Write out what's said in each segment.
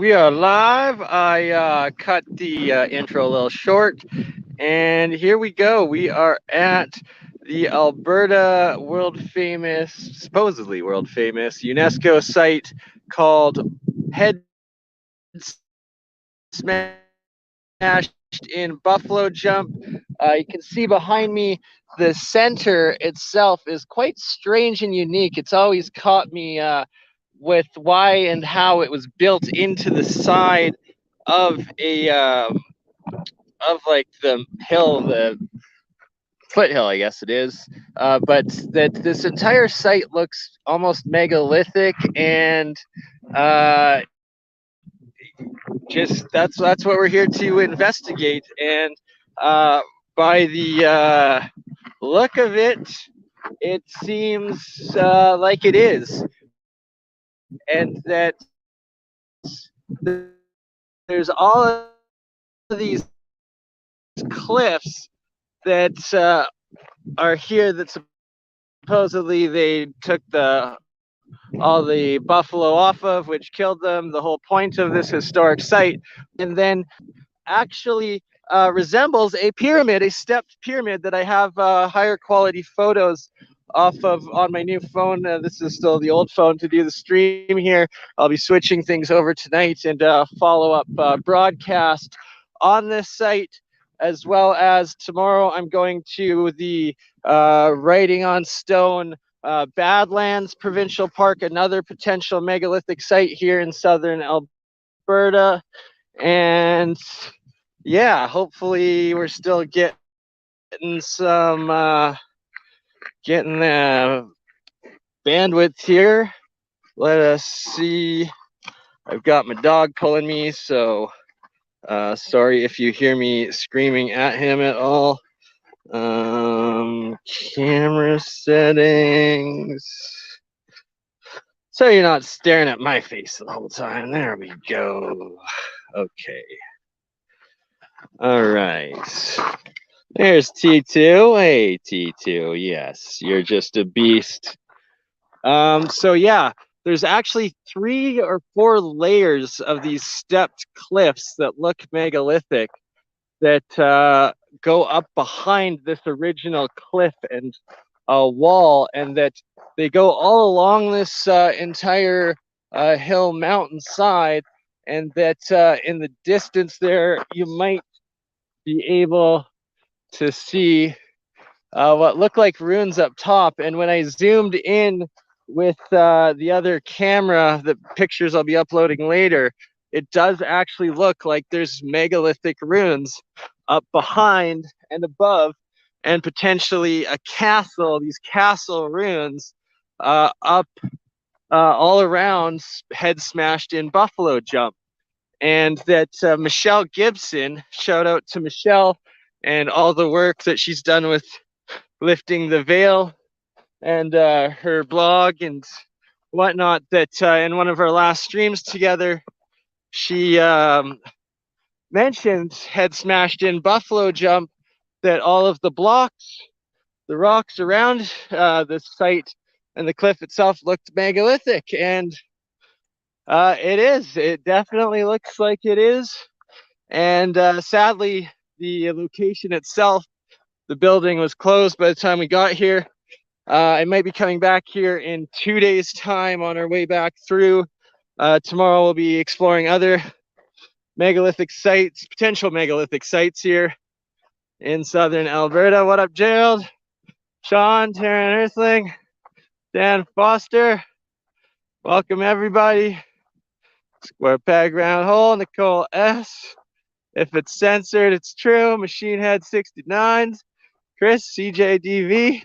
We are live. I cut the intro a little short, and here we go. We are at the Alberta world-famous, supposedly world-famous UNESCO site called Head Smashed in Buffalo Jump. You can see behind me the center itself is quite strange and unique. It's always caught me with why and how it was built into the side of a of like the hill, the foothill, I guess it is. But that this entire site looks almost megalithic, and just that's what we're here to investigate. And by the look of it, it seems like it is, and that there's all of these cliffs that are here that supposedly they took all the buffalo off of, which killed them. The whole point of this historic site, and then actually resembles a pyramid, a stepped pyramid that I have higher quality photos off of on my new phone. This is still the old phone to do the stream here. I'll be switching things over tonight and follow up broadcast on this site, as well as tomorrow I'm going to the Writing on Stone Badlands Provincial Park, another potential megalithic site here in southern Alberta. And yeah, hopefully we're still getting some getting the bandwidth here. Let us see. I've got my dog pulling me, so sorry if you hear me screaming at him at all. Camera settings, so you're not staring at my face the whole time. There we go. Okay. All right. There's T2. Hey, T2. Yes, you're just a beast. So yeah, there's actually 3 or 4 layers of these stepped cliffs that look megalithic that go up behind this original cliff and wall, and that they go all along this entire hill mountainside, and that in the distance there you might be able to see what look like ruins up top. And when I zoomed in with the other camera, the pictures I'll be uploading later, it does actually look like there's megalithic ruins up behind and above, and potentially a castle, these castle ruins up all around Head Smashed in Buffalo Jump. And that Michelle Gibson, shout out to Michelle and all the work that she's done with lifting the veil and her blog and whatnot, that in one of our last streams together, she mentioned Head Smashed in Buffalo Jump, that all of the blocks, the rocks around the site and the cliff itself looked megalithic, and it is. It definitely looks like it is. And sadly, the location itself, the building was closed by the time we got here. I might be coming back here in 2 days' time on our way back through. Tomorrow we'll be exploring other megalithic sites, potential megalithic sites here in southern Alberta. What up, Gerald? Sean, Taryn Earthling, Dan Foster. Welcome, everybody. Square peg round hole, Nicole S. If it's censored, it's true. Machine Head 69s. Chris, CJDV.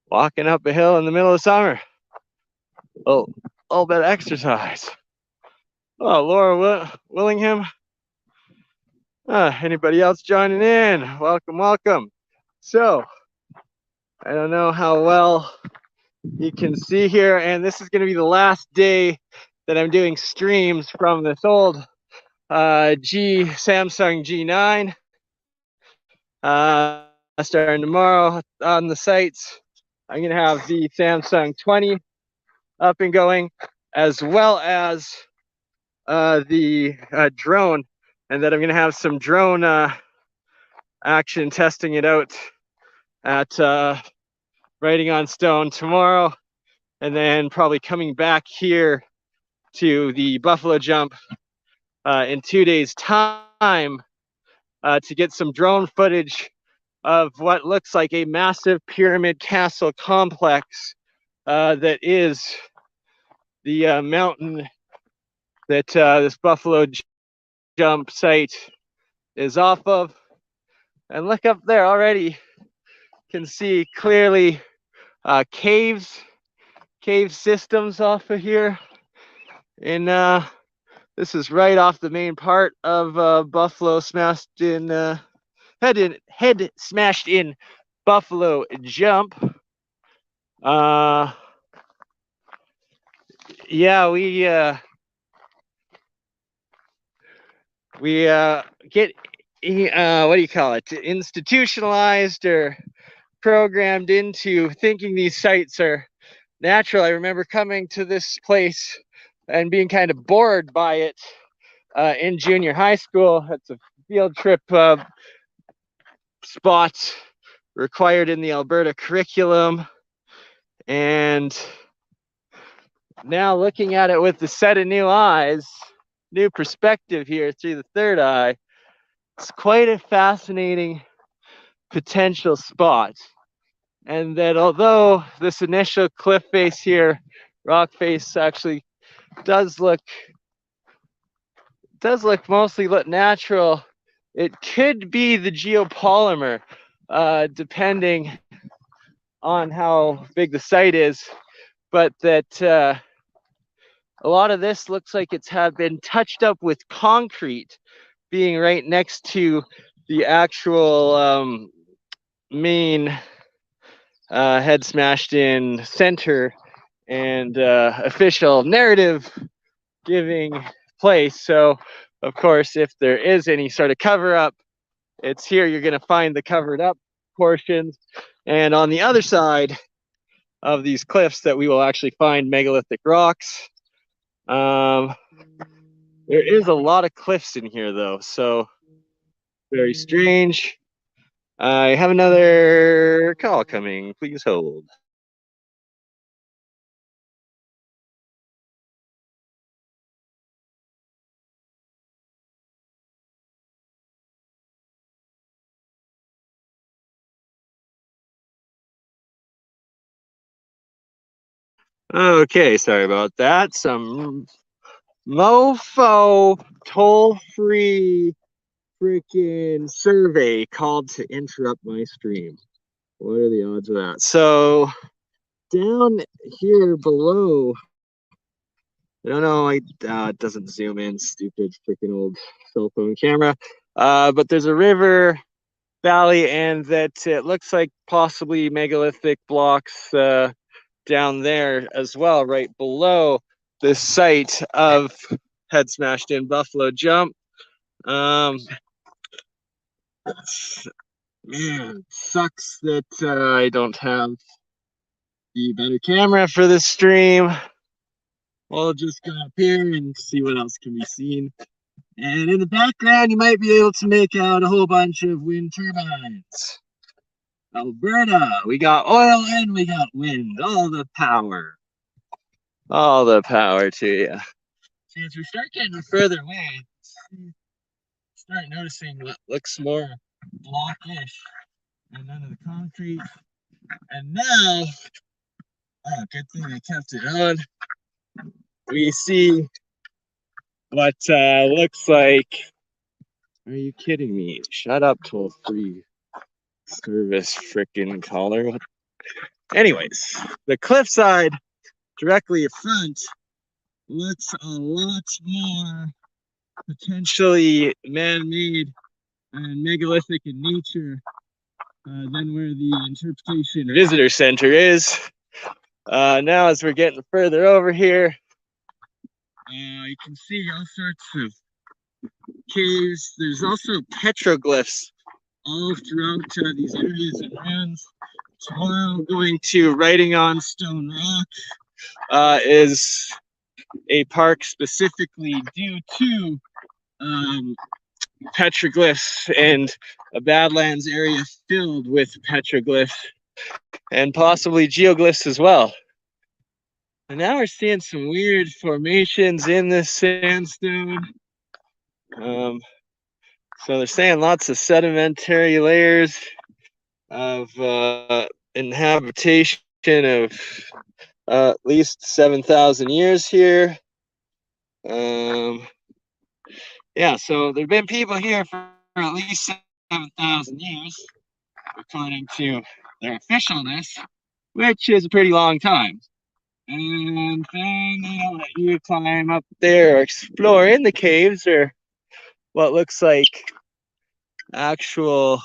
Walking up a hill in the middle of summer. Oh, a little bit of exercise. Oh, Laura Willingham. Anybody else joining in? Welcome, welcome. So, I don't know how well you can see here, and this is going to be the last day that I'm doing streams from this old Samsung G9. Starting tomorrow on the sites, I'm going to have the Samsung 20 up and going. as well as the drone, and that I'm going to have some drone action testing it out at writing on stone tomorrow, and then probably coming back here to the Buffalo Jump in 2 days' time to get some drone footage of what looks like a massive pyramid castle complex that is the mountain that this Buffalo Jump site is off of. And look up there already, can see clearly cave systems off of here. And this is right off the main part of Buffalo smashed in head smashed in Buffalo Jump. Yeah, we get what do you call it, institutionalized or programmed into thinking these sites are natural. I remember coming to this place and being kind of bored by it in junior high school. It's a field trip spot required in the Alberta curriculum, and now looking at it with a set of new eyes, new perspective here through the third eye, it's quite a fascinating potential spot. And that although this initial cliff face here, rock face, actually does look mostly natural, it could be the geopolymer, depending on how big the site is. But that a lot of this looks like it's been touched up with concrete, being right next to the actual main head smashed in center and official narrative giving place. So of course, if there is any sort of cover up, it's here you're going to find the covered up portions, and on the other side of these cliffs that we will actually find megalithic rocks. There is a lot of cliffs in here though, so very strange. I have another call coming. Please hold. Okay, sorry about that. Some mofo toll-free freaking survey called to interrupt my stream. What are the odds of that? So down here below, I don't know, it doesn't zoom in, stupid freaking old cell phone camera. But there's a river valley, and that it looks like possibly megalithic blocks down there as well, right below the site of head smashed in Buffalo Jump. Man, sucks that I don't have the better camera for this stream. We'll just go up here and see what else can be seen. And in the background, you might be able to make out a whole bunch of wind turbines. Alberta, we got oil and we got wind, all the power. All the power to you. See, as we start getting further away, start noticing what looks more blockish and none of the concrete. And now, oh, good thing I kept it on. We see what looks like. Are you kidding me? Shut up, toll-free service frickin' caller. Anyways, the cliffside directly in front looks a lot more potentially man-made and megalithic in nature than where the interpretation visitor center is. Now as we're getting further over here, you can see all sorts of caves. There's also petroglyphs all throughout these areas and ruins. Tomorrow, going to writing on stone rock is a park specifically due to petroglyphs and a Badlands area filled with petroglyphs and possibly geoglyphs as well. And now we're seeing some weird formations in this sandstone. So they're saying lots of sedimentary layers of inhabitation of at least 7,000 years here. Yeah, so there have been people here for at least 7,000 years, according to their officialness, which is a pretty long time. And then they don't let you climb up there or explore in the caves or what looks like actual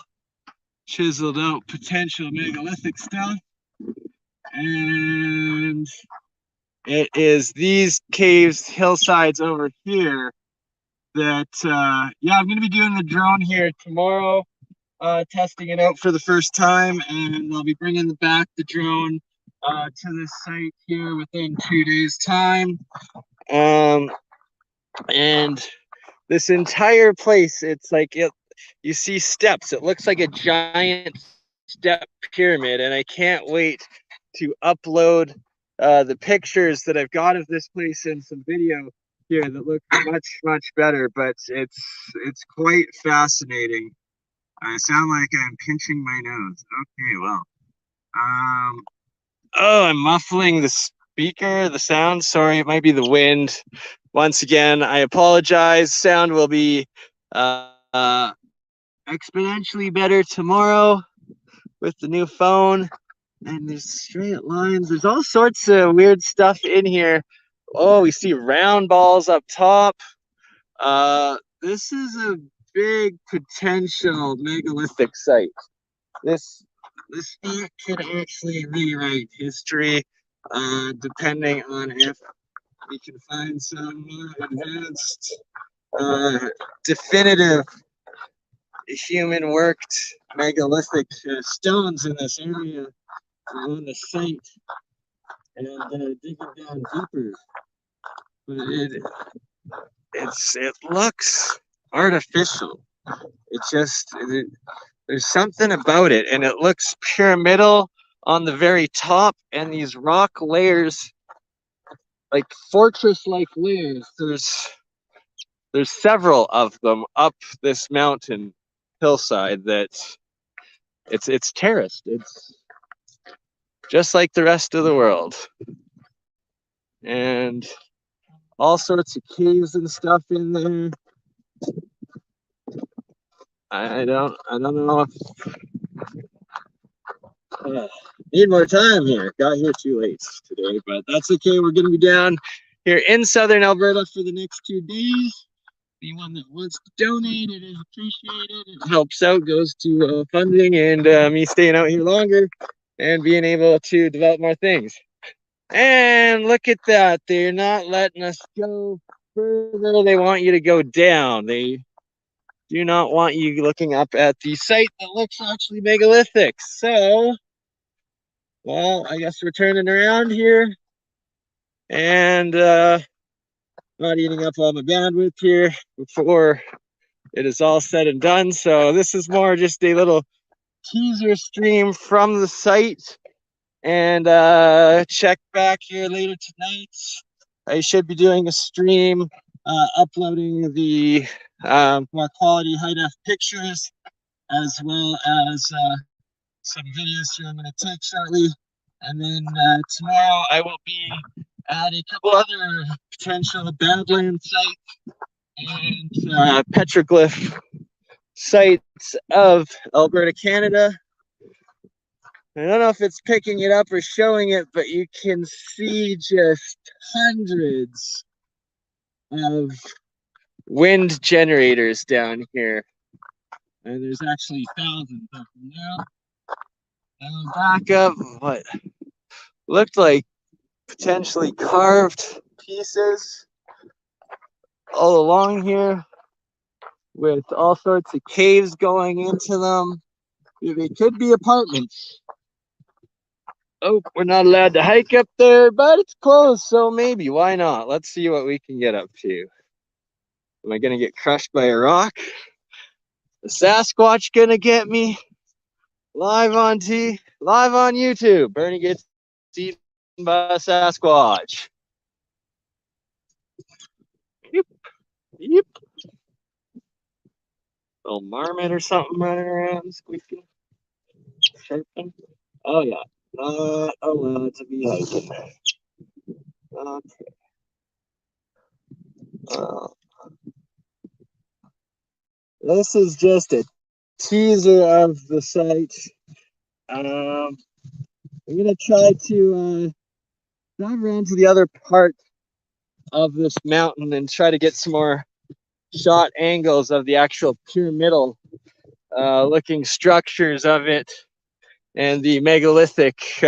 chiseled out potential megalithic stuff. And it is these caves, hillsides over here that, yeah, I'm going to be doing the drone here tomorrow, testing it out for the first time, and I'll be bringing back the drone to this site here within 2 days' time. And this entire place, it's like you see steps. It looks like a giant step pyramid, and I can't wait to upload the pictures that I've got of this place and some video here that look much better. But it's quite fascinating. I sound like I'm pinching my nose. Okay, well. Oh, I'm muffling the speaker, the sound. Sorry, it might be the wind. Once again, I apologize. Sound will be exponentially better tomorrow with the new phone. And there's straight lines. There's all sorts of weird stuff in here. Oh, we see round balls up top. This is a big potential megalithic site. This spot could actually rewrite history, depending on if we can find some advanced, definitive human-worked megalithic stones in this area on the site, and dig it down deeper. But it looks artificial. There's something about it, and it looks pyramidal on the very top, and these rock layers, like fortress-like layers. There's several of them up this mountain hillside that it's terraced. It's just like the rest of the world, and all sorts of caves and stuff in there. I don't know if need more time here. Got here too late today, but that's okay. We're going to be down here in southern Alberta for the next 2 days. Anyone that wants to donate, it is appreciated. It helps out, goes to funding and me staying out here longer and being able to develop more things. And look at that. They're not letting us go further. They want you to go down. They do not want you looking up at the site that looks actually megalithic. So, well, I guess we're turning around here and not eating up all my bandwidth here before it is all said and done. So this is more just a little teaser stream from the site, and check back here later tonight. I should be doing a stream uploading the more quality high-def pictures, as well as some videos here I'm going to take shortly. And then tomorrow I will be at a couple other potential Badland sites and petroglyph sites of Alberta, Canada. I don't know if it's picking it up or showing it, but you can see just hundreds of wind generators down here. And there's actually thousands of them now. And back up what looked like potentially carved pieces all along here with all sorts of caves going into them. They could be apartments. Oh, we're not allowed to hike up there, but it's closed, so maybe. Why not? Let's see what we can get up to. Am I gonna get crushed by a rock? The Sasquatch gonna get me? Live on YouTube. Bernie gets eaten by a Sasquatch. Yep. Yep. Little marmot or something running around, squeaking, chirping. Oh yeah. Not allowed to be hiking. Okay. This is just a teaser of the site. I'm gonna try to drive around to the other part of this mountain and try to get some more shot angles of the actual pyramidal looking structures of it and the megalithic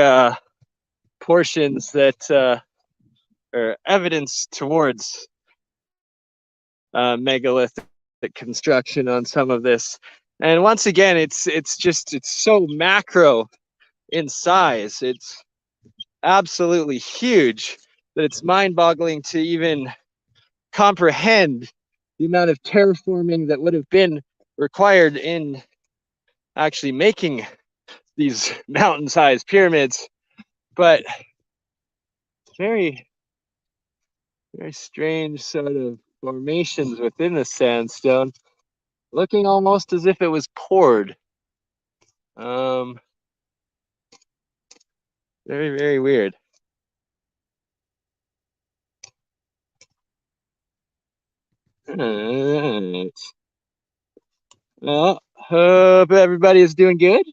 portions that are evidence towards megalithic construction on some of this. And once again, it's so macro in size. It's absolutely huge that it's mind-boggling to even comprehend the amount of terraforming that would have been required in actually making these mountain-sized pyramids. But very, very strange sort of formations within the sandstone, looking almost as if it was poured. Very, very weird. Alright. Well, hope everybody is doing good.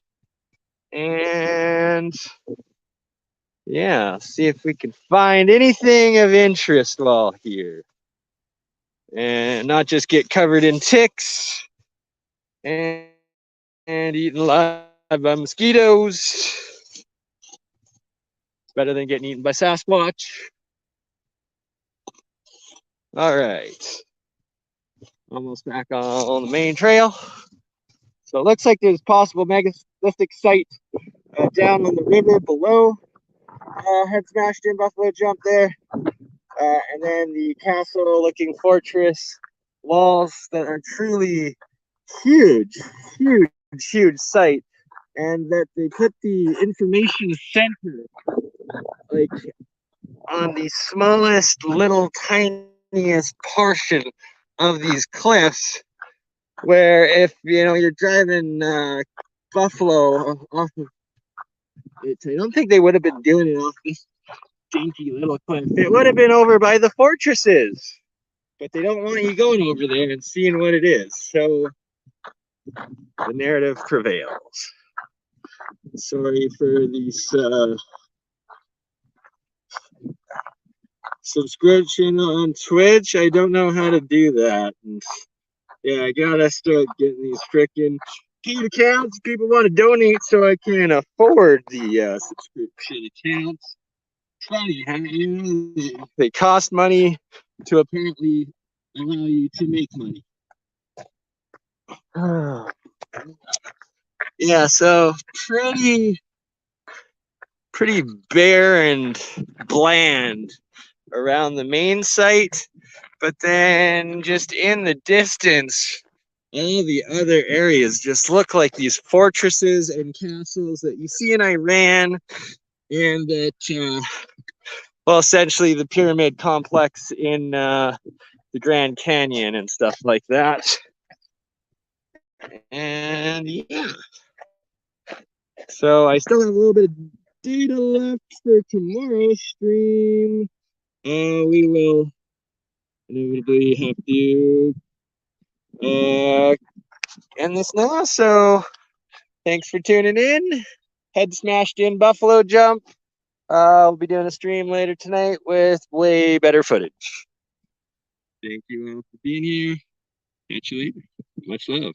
And yeah, see if we can find anything of interest while here. And not just get covered in ticks and eaten alive by mosquitoes. It's better than getting eaten by Sasquatch. All right. Almost back on the main trail. So it looks like there's a possible megalithic site down on the river below. Had smashed in Buffalo Jump there. And then the castle looking fortress walls that are truly huge, huge, huge site. And that they put the information center like on the smallest little tiniest portion of these cliffs, where if you're driving Buffalo off of it, I don't think they would have been doing it off this dinky little cliff. It would have been over by the fortresses, but they don't want you going over there and seeing what it is. So the narrative prevails. Sorry for these subscription on Twitch. I don't know how to do that. And yeah, I gotta start getting these freaking paid accounts. People want to donate so I can afford the subscription accounts. Funny, huh? They cost money to apparently allow you to make money. Yeah, so pretty bare and bland around the main site, but then just in the distance, all the other areas just look like these fortresses and castles that you see in Iran, and that, well, essentially the pyramid complex in the Grand Canyon and stuff like that. And yeah, so I still have a little bit of data left for tomorrow's stream. We will inevitably have to end this now. So thanks for tuning in. Head smashed in Buffalo Jump. We'll be doing a stream later tonight with way better footage. Thank you all for being here. Catch you later. Much love.